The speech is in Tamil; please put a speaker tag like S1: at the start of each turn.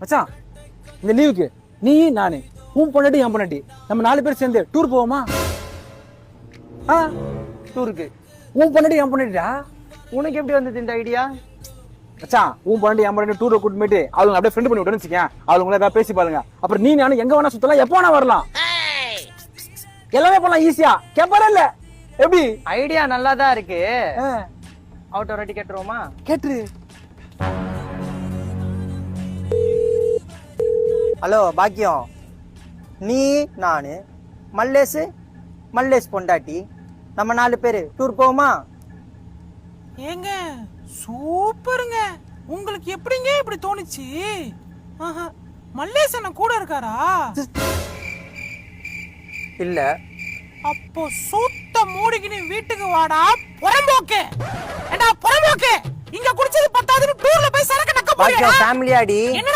S1: மச்சான் இந்த லீவுக்கு நீ நானு உன் பொண்டாட்டி என் பொண்டாட்டி நம்ம 4 பேர் சேர்ந்து டூர் போவோமா?
S2: டூருக்கு
S1: உன் பொண்டாட்டி என் பொண்டாட்டிடா.
S2: உனக்கு எப்படி வந்தது இந்த ஐடியா?
S1: மச்சான் உன் பொண்டாட்டி என் பொண்டாட்டி டூரை கூட்டு போயிட்டு அவங்க அப்படியே ஃப்ரெண்ட் பண்ணி விட்டுன்னு வச்சுக்கேன். அவங்கள ஏதாவது பேசி பாருங்க. அப்புறம் நீ நானும் எங்க வேணா சுத்தலாம், எப்போ வேணா வரலாம், எல்லாமே பண்ணலாம் ஈஸியா. கேப்பாரா இல்ல? எப்படி
S2: ஐடியா நல்லா தான் இருக்கு. அவுட் ஒரு வாட்டி கேட்டுருவோமா?
S1: கேட்டுரு.
S2: ஹலோ பாக்கியம், நீ நானு மல்லேஷ் பொண்டாட்டி நம்ம 4 பேரு டூர் போவோமா?
S3: ஏங்க சூப்பருங்க. உங்களுக்கு எப்படிங்க இப்படி தோணுச்சு? மல்லேசன் கூட இருக்காரா?
S2: இல்ல.
S3: அப்போ சூத்த மூடிக்கின்னு வீட்டுக்கு வாடா புறம்போக்கு. ஏண்டா புறம்போக்கு, இங்க குடிச்சது பத்தாதுன்னு டூர்ல போய் சரக்கு நக்க போறியா?
S2: ஃபேமிலியாடி.